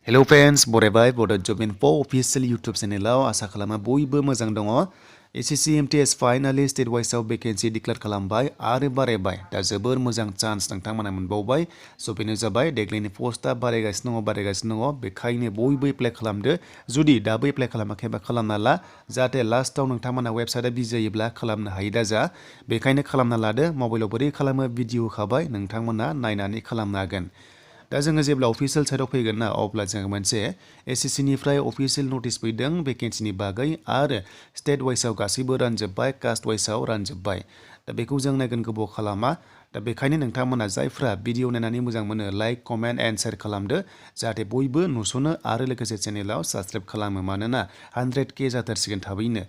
Hello friends, बरायबाय Bodo Job Info official YouTube channel आसा खालामो बयबो मोजां दङ। SSC MTS finally state wise आव vacancy declare खालामबाय आरो बारायबाय। दा जोबोर मोजां चान्स नोंथांमोना मोनबावबाय। स' बेनो जाबाय देग्लायनि पस्टआ बारायगासिनो दङ बेखायनो बयबो एप्लाइ खालामदो। जुदि दाबो एप्लाइ खालामाखैबा खालामना ला जाहाथे लास्टआव नोंथांमोना वेबसाइटआ बिजि जायोब्ला खालामनो हायो दा जा। बेखायनो खालामना लादो। मबाइलाव बोरै खालामो भिडिअ होखाबाय नोंथांमोना नायनानै खालामनो हागोन। दा जोङो जेब्ला अफिसियेल साइटआव फैगोन ना अब्ला जोङो मोनसे SSC निफ्राय अफिसियेल नटिस फैदों भेकेन्सिनि बागै आरो स्टेट वाइसआव गासैबो रानजोब्बाय कास्ट वाइसआव रानजोब्बाय। दा बेखौ जों नायगोन गोबाव खालामा। दा बेखायनो नोंथांमोना जायफ्रा भिडिअ नायनानै मोजां मोनो लाइक कमेन्ट एन्ड शेयार खालामदो जाहाथे बयबो नुस'नो आरो लोगोसे चेनेलाव साबस्क्राइब खालामो मानोना 100K जाथारसिगोन थाबैनो।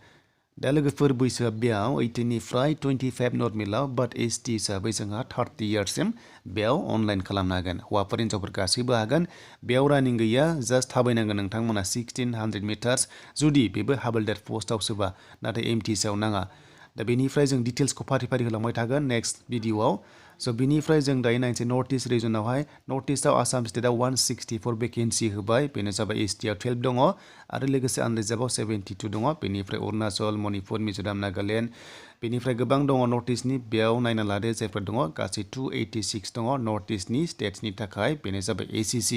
दा लोगोफोर बैसोआ बेयाव 18 निफ्राय 25 नट मिलाव बाट ST हिसाबै जोंहा 30 इयार्ससिम बेयाव अनलाइन खालामनो हागोन। हौवाफोर हिन्जावफोर गासैबो हागोन। बेयाव रानिं गैया जास्ट थाबायनांगोन नोंथांमोना 1600 मिटार्स जुदि बेबो हाबलदार पस्टआव सोबा नाथाय MTS आव नाङा। दा बेनिफ्राय जों डिटेल्सखौ फारि फारि होलांबाय थागोन नेक्स्ट भिडिअआव। स' बिनिफ्राय जों दायो नायनोसै नर्थ इस्ट रिजनावहाय नर्थ इस्टआव आसाम स्टेटआव 164 भेकेन्सि होबाय बेनो जाबाय ST आव 12 दङ आरो लोगोसे आनरिजार्भआव 72 दङ। बेनिफ्राय अरुणाचल मणिपुर मिज'राम नागालेण्ड बेनिफ्राय गोबां दङ नर्थ इस्टनि बेयाव नायना लादो जायफोर दङ गासै 286 दङ नर्थ इस्टनि स्टेट्सनि थाखाय बेनो जाबाय SSC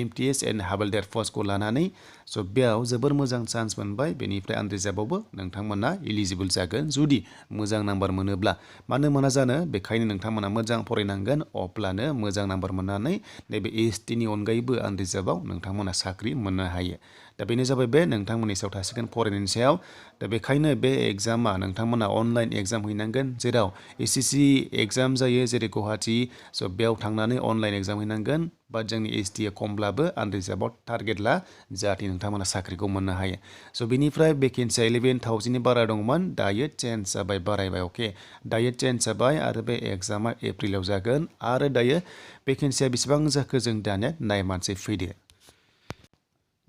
MTS एन्ड हाबलदार पस्टखौ लानानै। स' बेयाव जोबोर मोजां चान्स मोनबाय बेनिफ्राय आनरिजार्भआवबो नोंथांमोना इलिजिबोल जागोन जुदि मोजां नाम्बार मोनोब्ला। मानो मोना जानो बेखायनो नोंथांमोना मोजां फरायनांगोन अब्लानो मोजां नाम्बार मोननानै नैबे ST नि अनगायैबो आनरिजार्भआव नोंथांमोना साख्रि मोननो हायो। दा बेनो जाबाय बे नोंथांमोननि सायाव थासिगोन फरायनायनि सायाव। दा बेखायनो बे एग्जामा नोंथांमोना अनलाइन एग्जाम हैनांगोन जेराव SSC एग्जाम जायो जेरै गुवाहाटि स' बेयाव थांनानै अनलाइन एग्जाम हैनांगोन। बाट जोंनि ST आ खमब्लाबो आनरिजार्भआव टारगेट ला जाहाथे नोंथांमोना साख्रिखौ मोननो हायो। स' बिनिफ्राय भेकेन्सिया 11,000नि बारा दंमोन दायो चेन्ज जाबाय बारायबाय अके। दायो चेन्ज जाबाय आरो बे एग्जामा एप्रिलाव जागोन आरो दायो भेकेन्सिया बेसेबां जाखो जों दानिया नायमानसै फैदो।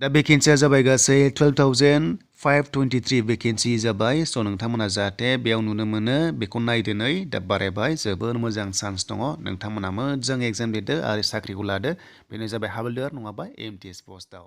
दा भेकेन्सिया जाबाय गासै 12,523 भेकेन्सि जाबाय। स' नोंथांमोना जाहाथे बेयाव नुनो मोनो बेखौ नायदोनै दा बारायबाय जोबोर मोजां चान्स दङ नोंथांमोना मोजां एग्जाम लिरदो आरो साख्रिखौ लादो बेनो जाबाय हाबलदार नङाबा MTS पस्टआव।